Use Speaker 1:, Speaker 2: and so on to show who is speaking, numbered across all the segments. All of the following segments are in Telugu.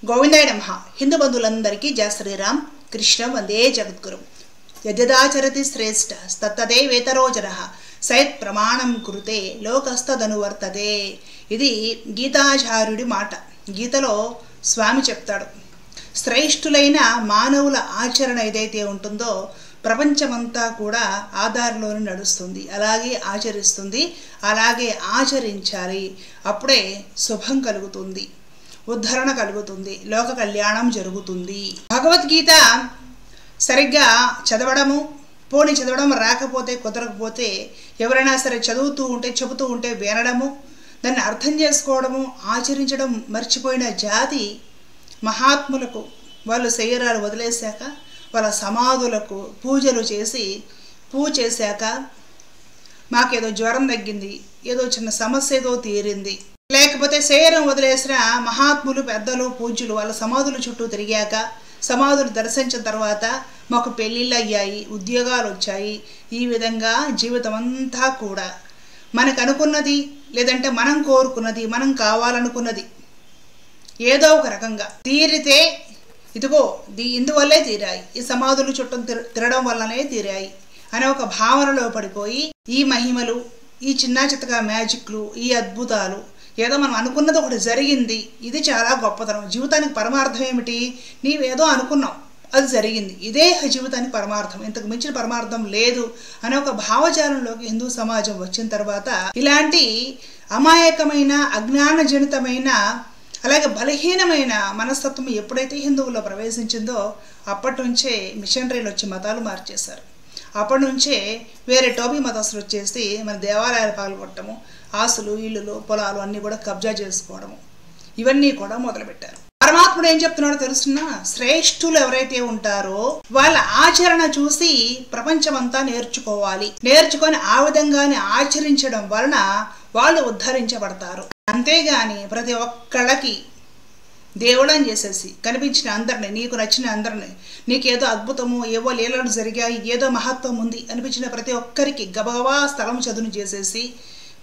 Speaker 1: గోవిందాయ నమః. హిందూ బంధువులందరికీ జయ శ్రీరామ్. కృష్ణ వందే జగద్గురు. యద్యదాచరతి శ్రేష్ఠ తత్తదే వేతరోజనః సయత్ ప్రమాణం కురుతే లోకస్తదనువర్తతే. ఇది గీతాచార్యుడి మాట. గీతలో స్వామి చెప్తాడు, శ్రేష్ఠులైన మానవుల ఆచరణ ఏదైతే ఉంటుందో ప్రపంచమంతా కూడా ఆధారంలోనే నడుస్తుంది, అలాగే ఆచరిస్తుంది, అలాగే ఆచరించాలి. అప్పుడే శుభం కలుగుతుంది, ఉద్ధరణ కలుగుతుంది, లోక కళ్యాణం జరుగుతుంది. భగవద్గీత సరిగ్గా చదవడము, పోని చదవడం రాకపోతే కుదరకపోతే ఎవరైనా సరే చదువుతూ ఉంటే చెబుతూ ఉంటే వినడము, దాన్ని అర్థం చేసుకోవడము, ఆచరించడం మర్చిపోయిన జాతి మహాత్ములకు వాళ్ళు శరీరాలు వదిలేశాక వాళ్ళ సమాధులకు పూజలు చేసి పూజ చేశాక మాకేదో జ్వరం తగ్గింది, ఏదో చిన్న సమస్య ఏదో తీరింది, లేకపోతే శరీరం వదిలేసిన మహాత్ములు పెద్దలు పూజ్యులు వాళ్ళ సమాధుల చుట్టూ తిరిగాక సమాధులు దర్శించిన తర్వాత మాకు పెళ్ళిళ్ళు అయ్యాయి, ఉద్యోగాలు వచ్చాయి. ఈ విధంగా జీవితం అంతా కూడా మనకు అనుకున్నది లేదంటే మనం కోరుకున్నది మనం కావాలనుకున్నది ఏదో ఒక రకంగా తీరితే ఇదిగో ఇందువల్లే తీరాయి, ఈ సమాధుల చుట్టూ తిరగడం వల్లనే తీరాయి అనే ఒక భావనలో పడిపోయి ఈ మహిమలు, ఈ చిన్న చిత్తగా మ్యాజిక్లు, ఈ అద్భుతాలు, ఏదో మనం అనుకున్నది ఒకటి జరిగింది, ఇది చాలా గొప్పతనం. జీవితానికి పరమార్థం ఏమిటి? నీవేదో అనుకున్నావు, అది జరిగింది, ఇదే జీవితానికి పరమార్థం, ఇంతకు మించిన పరమార్థం లేదు అనే ఒక భావజాలంలోకి హిందూ సమాజం వచ్చిన తర్వాత ఇలాంటి అమాయకమైన అజ్ఞానజనితమైన అలాగే బలహీనమైన మనస్తత్వం ఎప్పుడైతే హిందువుల్లో ప్రవేశించిందో అప్పటి నుంచే మిషనరీలు వచ్చి మతాలు మార్చేశారు. అప్పటి నుంచే వేరే టోపీ మతస్థులు వచ్చేసి మన దేవాలయాలు పాల్గొట్టడము, ఆస్తులు, ఇల్లులు, పొలాలు అన్నీ కూడా కబ్జా చేసుకోవడము, ఇవన్నీ కూడా మొదలుపెట్టారు. పరమాత్ముడు ఏం చెప్తున్నాడో తెలుసున్నా, శ్రేష్ఠులు ఎవరైతే ఉంటారో వాళ్ళ ఆచరణ చూసి ప్రపంచమంతా నేర్చుకోవాలి, నేర్చుకొని ఆ విధంగానే ఆచరించడం వలన వాళ్ళు ఉద్ధరించబడతారు. అంతేగాని ప్రతి ఒక్కళ్ళకి దేవుళ్ళని చేసేసి కనిపించిన అందరినీ, నీకు నచ్చిన అందరినీ, నీకేదో అద్భుతము, ఏవో లీలలు జరిగాయి, ఏదో మహత్వం ఉంది అనిపించిన ప్రతి ఒక్కరికి గబగబా స్థలం చదును చేసేసి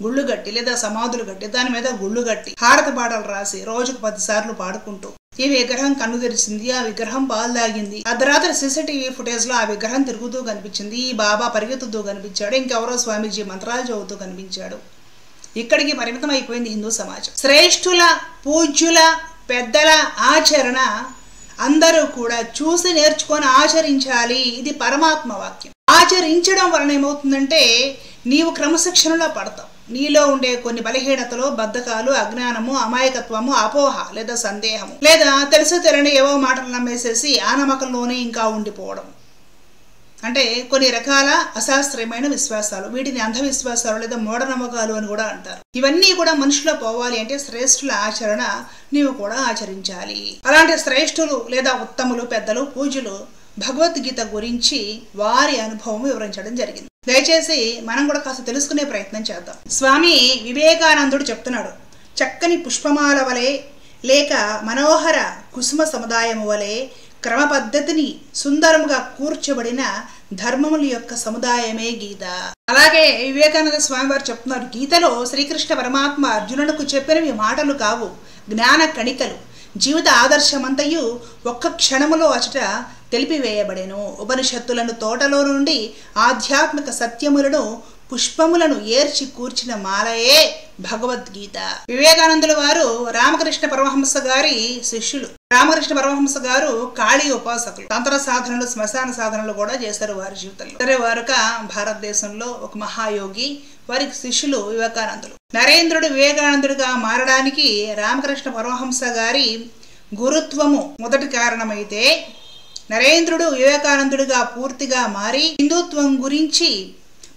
Speaker 1: గుళ్ళు గట్టి లేదా సమాధులు గట్టి దాని మీద గుళ్ళు గట్టి హారతి పాటలు రాసి రోజుకు 10 సార్లు పాడుకుంటూ ఈ విగ్రహం కన్ను తెరిచింది, ఆ విగ్రహం పాలు తాగింది, అర్ధరాత్రి CCTV ఫుటేజ్ లో ఆ విగ్రహం తిరుగుతూ కనిపించింది, ఈ బాబా పరిగెత్తుతూ కనిపించాడు, ఇంకెవరో స్వామీజీ మంత్రాలు చదువుతూ కనిపించాడు. ఇక్కడికి పరిమితం అయిపోయింది హిందూ సమాజం. శ్రేష్ఠుల పూజ్యుల పెద్దల ఆచరణ అందరూ కూడా చూసి నేర్చుకొని ఆచరించాలి. ఇది పరమాత్మ వాక్యం. ఆచరించడం వలన ఏమవుతుందంటే నీవు క్రమశిక్షణలో పడతావు. నీలో ఉండే కొన్ని బలహీనతలు, బద్ధకాలు, అజ్ఞానము, అమాయకత్వము, అపోహ లేదా సందేహము లేదా తెలుసు తెలియని ఏవో మాటలు నమ్మేసేసి ఆ నమ్మకంలోనే ఇంకా ఉండిపోవడం, అంటే కొన్ని రకాల అశాస్త్రీయమైన విశ్వాసాలు, వీటిని అంధవిశ్వాసాలు లేదా మూఢనమ్మకాలు అని కూడా అంటారు. ఇవన్నీ కూడా మనుషులో పోవాలి అంటే శ్రేష్ఠుల ఆచరణ నీవు కూడా ఆచరించాలి. అలాంటి శ్రేష్ఠులు లేదా ఉత్తములు, పెద్దలు, పూజలు భగవద్గీత గురించి వారి అనుభవం వివరించడం జరిగింది. దయచేసి మనం కూడా కాస్త తెలుసుకునే ప్రయత్నం చేద్దాం. స్వామి వివేకానందుడు చెప్తున్నాడు, చక్కని పుష్పమాల వలె లేక మనోహర కుసుమ సముదాయము వలె క్రమ పద్ధతిని సుందరముగా కూర్చబడిన ధర్మముల యొక్క సముదాయమే గీత. అలాగే వివేకానంద స్వామి వారు చెప్తున్నారు, గీతలో శ్రీకృష్ణ పరమాత్మ అర్జునుడికి చెప్పినవి మాటలు కావు, జ్ఞాన కణికలు. జీవిత ఆదర్శమంతయు ఒక్క క్షణములో అచట తెలిపివేయబడెను. ఉపనిషత్తులను తోటలో నుండి ఆధ్యాత్మిక సత్యములను పుష్పములను ఏర్చి కూర్చిన మాలయే భగవద్గీత. వివేకానందుల వారు రామకృష్ణ పరమహంస గారి శిష్యులు. రామకృష్ణ పరమహంస గారు కాళీ ఉపాసకులు. తంత్ర సాధనలు, శ్మశాన సాధనలు కూడా చేశారు వారి జీవితంలో. సరే, వారుక భారతదేశంలో ఒక మహాయోగి, వారికి శిష్యులు వివేకానందులు. నరేంద్రుడు వివేకానందుడిగా మారడానికి రామకృష్ణ పరమహంస గారి గురుత్వము మొదటి కారణమైతే, నరేంద్రుడు వివేకానందుడిగా పూర్తిగా మారి హిందుత్వం గురించి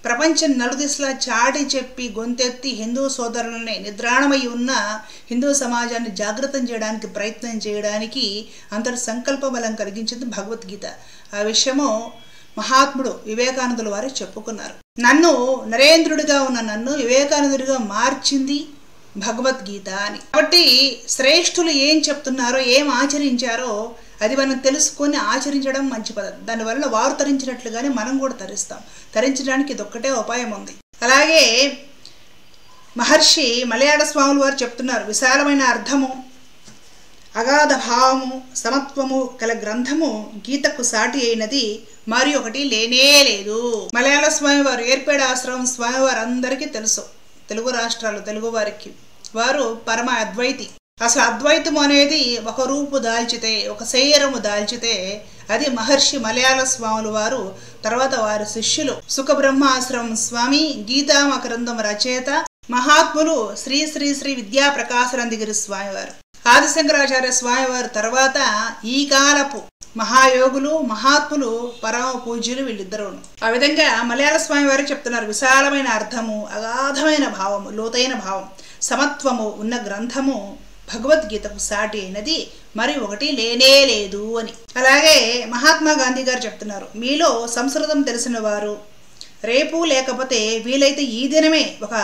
Speaker 1: ప్రపంచం నలుదిశలా చాటి చెప్పి గొంతెత్తి హిందూ సోదరులని నిద్రాణమై ఉన్న హిందూ సమాజాన్ని జాగృతం చేయడానికి ప్రయత్నం చేయడానికి అంతటి సంకల్ప బలం కలిగించింది భగవద్గీత. ఆ విషయము మహాత్ముడు వివేకానందుల వారు చెప్పుకున్నారు. నరేంద్రుడిగా ఉన్న నన్ను వివేకానందుడిగా మార్చింది భగవద్గీత అని. కాబట్టి శ్రేష్ఠులు ఏం చెప్తున్నారో, ఏం ఆచరించారో అది మనం తెలుసుకొని ఆచరించడం మంచి పద్ధతి. దానివల్ల వారు తరించినట్లుగానే మనం కూడా తరిస్తాం. తరించడానికి ఇదొక్కటే ఉపాయం ఉంది. అలాగే మహర్షి మలయాళ స్వాములు వారు చెప్తున్నారు, విశాలమైన అర్థము అగాధ భావము సమత్వము గల గ్రంథము గీతకు సాటి అయినది మరి ఒకటి లేనే లేదు. మలయాళ స్వామివారు ఏర్పేడ ఆశ్రమం స్వామివారు అందరికీ తెలుసు. తెలుగు రాష్ట్రాలు తెలుగు వారికి వారు పరమ అద్వైతి. అసలు అద్వైతము అనేది ఒక రూపు దాల్చితే, ఒక శరీరము దాల్చితే అది మహర్షి మలయాళ స్వాములు వారు, తర్వాత వారి శిష్యులు సుఖబ్రహ్మాశ్రమం స్వామి, గీతా మకరందం రచయిత మహాత్ములు శ్రీ శ్రీ శ్రీ విద్యా ప్రకాశానందగిరి స్వామివారు, ఆదిశంకరాచార్య స్వామివారు, తర్వాత ఈ కాలపు మహాయోగులు మహాత్ములు పరమ పూజ్యులు వీళ్ళిద్దరూ. ఆ విధంగా మలయాళ స్వామి వారు చెప్తున్నారు, విశాలమైన అర్థము, అగాధమైన భావము, లోతైన భావం, సమత్వము ఉన్న గ్రంథము భగవద్గీతకు సాటి అయినది మరి ఒకటి లేనే లేదు అని. అలాగే మహాత్మా గాంధీ గారు చెప్తున్నారు, మీలో సంస్కృతం తెలిసిన వారు రేపు లేకపోతే వీలైతే ఈ దినమే ఒక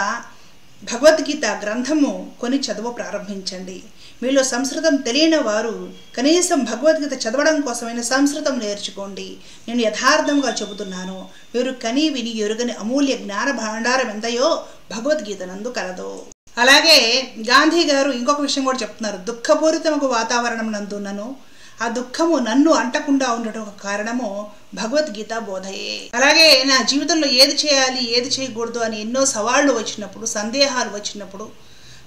Speaker 1: భగవద్గీత గ్రంథము కొని చదువు ప్రారంభించండి. మీలో సంస్కృతం తెలియని వారు కనీసం భగవద్గీత చదవడం కోసమైన సంస్కృతం నేర్చుకోండి. నేను యథార్థంగా చెబుతున్నాను, మీరు కని విని ఎరుగని అమూల్య జ్ఞాన భాండారం ఎంతయో భగవద్గీత నందు కలదు. అలాగే గాంధీ గారు ఇంకొక విషయం కూడా చెప్తున్నారు, దుఃఖపూరితముకు వాతావరణం నందున్నను ఆ దుఃఖము నన్ను అంటకుండా ఉండటం ఒక కారణము భగవద్గీత బోధయే. అలాగే నా జీవితంలో ఏది చేయాలి ఏది చేయకూడదు అని ఎన్నో సవాళ్లు వచ్చినప్పుడు, సందేహాలు వచ్చినప్పుడు,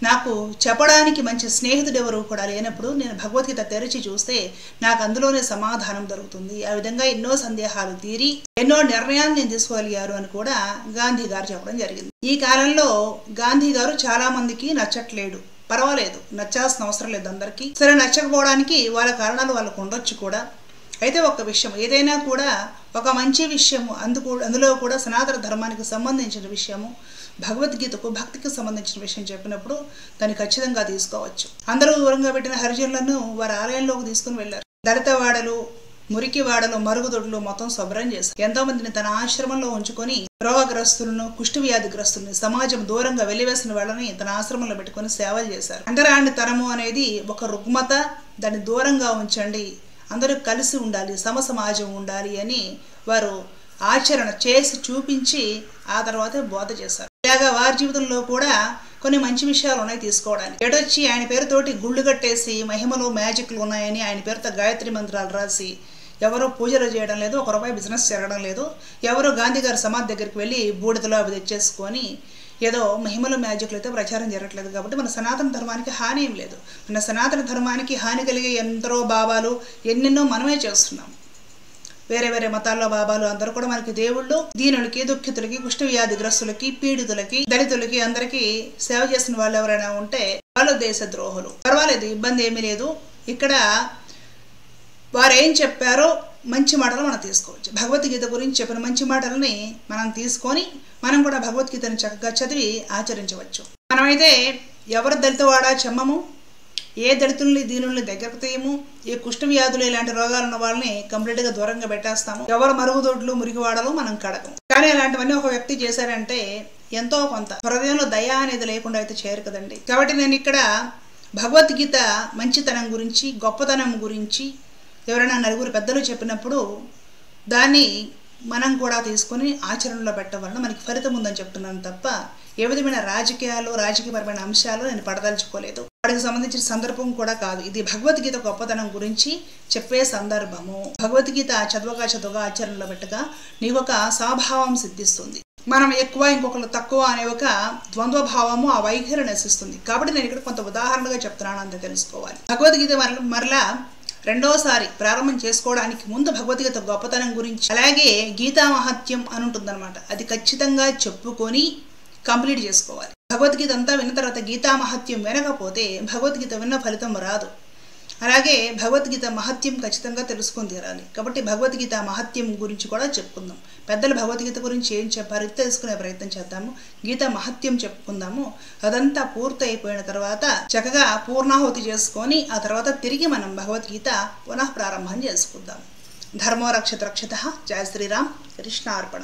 Speaker 1: నాకు చెప్పడానికి మంచి స్నేహితుడు ఎవరు కూడా లేనప్పుడు నేను భగవద్గీత తెరిచి చూస్తే నాకు అందులోనే సమాధానం దొరుకుతుంది. ఆ విధంగా ఎన్నో సందేహాలు తీరి ఎన్నో నిర్ణయాలు నేను తీసుకోగలిగారు అని కూడా గాంధీ గారు చెప్పడం జరిగింది. ఈ కాలంలో గాంధీ గారు చాలా మందికి నచ్చట్లేడు, పర్వాలేదు, నచ్చాల్సిన అవసరం లేదు అందరికీ. సరే, నచ్చకపోవడానికి వాళ్ళ కారణాలు వాళ్ళకు ఉండొచ్చు కూడా. అయితే ఒక విషయం, ఏదైనా కూడా ఒక మంచి విషయము అందులో కూడా సనాతన ధర్మానికి సంబంధించిన విషయము, భగవద్గీతకు భక్తికి సంబంధించిన విషయం చెప్పినప్పుడు దాన్ని ఖచ్చితంగా తీసుకోవచ్చు. అందరూ దూరంగా పెట్టిన హరిజనులను వారి ఆలయంలోకి తీసుకుని వెళ్ళారు. దళిత వాడలు, మురికి వాడలు, మరుగుదొడ్లు మొత్తం శుభ్రం చేశారు. ఎంతో మందిని తన ఆశ్రమంలో ఉంచుకొని రోగగ్రస్తులను, కుష్టి వ్యాధిగ్రస్తులను, సమాజం దూరంగా వెలివేసిన వాళ్ళని తన ఆశ్రమంలో పెట్టుకుని సేవలు చేశారు. అంటరాని తరము అనేది ఒక రుగ్మత, దాన్ని దూరంగా ఉంచండి, అందరూ కలిసి ఉండాలి, సమాజం ఉండాలి అని వారు ఆచరణ చేసి చూపించి ఆ తర్వాతే బోధ చేశారు. ఇలాగా వారి జీవితంలో కూడా కొన్ని మంచి విషయాలు ఉన్నాయి తీసుకోవడానికి. ఎటొచ్చి ఆయన పేరుతోటి గుళ్ళు కట్టేసి మహిమలు మ్యాజిక్లు ఉన్నాయని ఆయన పేరుతో గాయత్రి మంత్రాలు రాసి ఎవరో పూజలు చేయడం లేదు, ఒక రూపాయి బిజినెస్ జరగడం లేదు. ఎవరో గాంధీ గారి సమాధి దగ్గరికి వెళ్ళి బూడిదలో అవి తెచ్చేసుకొని ఏదో మహిమలు మ్యాజిక్లు అయితే ప్రచారం జరగట్లేదు. కాబట్టి మన సనాతన ధర్మానికి హాని ఏం లేదు. మన సనాతన ధర్మానికి హాని కలిగే ఎందరో బాబాలు ఎన్నెన్నో మనమే చేస్తున్నాం. వేరే వేరే మతాల్లో బాబాలు అందరూ కూడా మనకి దేవుళ్ళు. దీనులకి, దుఃఖితులకి, కుష్టి వ్యాధిగ్రస్తులకి, పీడితులకి, దళితులకి అందరికీ సేవ చేసిన వాళ్ళు ఎవరైనా ఉంటే వాళ్ళు దేశ ద్రోహులు. పర్వాలేదు, ఇబ్బంది ఏమీ లేదు. ఇక్కడ వారు ఏం చెప్పారో మంచి మాటలు మనం తీసుకోవచ్చు. భగవద్గీత గురించి చెప్పిన మంచి మాటలని మనం తీసుకొని మనం కూడా భగవద్గీతను చక్కగా చదివి ఆచరించవచ్చు. మనమైతే ఎవరు దళితవాడా చెమ్మము, ఏ దళితుల్ని దీనుల్ని దగ్గరకు తీయము, ఏ కుష్ఠ వ్యాధులు ఇలాంటి రోగాలు ఉన్న వాళ్ళని కంప్లీట్గా దూరంగా పెట్టేస్తాము. ఎవరు మరుగుదొడ్లు మురికివాడలు మనం కడగము. కానీ అలాంటివన్నీ ఒక వ్యక్తి చేశారంటే ఎంతో కొంత హృదయంలో దయ అనేది లేకుండా అయితే చేయరు కదండి. కాబట్టి నేను ఇక్కడ భగవద్గీత మంచితనం గురించి, గొప్పతనం గురించి ఎవరైనా నలుగురు పెద్దలు చెప్పినప్పుడు దాన్ని మనం కూడా తీసుకొని ఆచరణలో పెట్టడం వలన మనకి ఫలితం ఉందని చెప్తున్నాను తప్ప ఏ విధమైన రాజకీయపరమైన అంశాలు నేను పడదలుచుకోలేదు. వాటికి సంబంధించిన సందర్భం కూడా కాదు. ఇది భగవద్గీత గొప్పతనం గురించి చెప్పే సందర్భము. భగవద్గీత చదవగా ఆచరణలో పెట్టగా నీకు ఒక సమభావం సిద్ధిస్తుంది. మనం ఎక్కువ ఇంకొకరు తక్కువ అనే ఒక ద్వంద్వభావము, ఆ వైఖరి నశిస్తుంది. కాబట్టి నేను ఇక్కడ కొంత ఉదాహరణగా చెప్తున్నాను, అంతే తెలుసుకోవాలి. భగవద్గీత మరలా రెండోసారి ప్రారంభం చేసుకోవడానికి ముందు భగవద్గీత గొప్పతనం గురించి, అలాగే గీతా మహత్యం అని ఉంటుందన్నమాట, అది ఖచ్చితంగా చెప్పుకొని కంప్లీట్ చేసుకోవాలి. భగవద్గీత అంతా విన్న తర్వాత గీతా మహత్యం వినకపోతే భగవద్గీత విన్న ఫలితం రాదు. అలాగే భగవద్గీత మహత్యం ఖచ్చితంగా తెలుసుకొని తీరాలి. కాబట్టి భగవద్గీత మహత్యం గురించి కూడా చెప్పుకుందాం. పెద్దలు భగవద్గీత గురించి ఏం చెప్పారు తెలుసుకునే ప్రయత్నం చేద్దాము. గీత మహత్యం చెప్పుకుందాము. అదంతా పూర్తి అయిపోయిన తర్వాత చక్కగా పూర్ణాహుతి చేసుకొని ఆ తర్వాత తిరిగి మనం భగవద్గీత పునః ప్రారంభం చేసుకుందాం. ధర్మో రక్షిత రక్షితః. జయ శ్రీరామ్. కృష్ణార్పణ.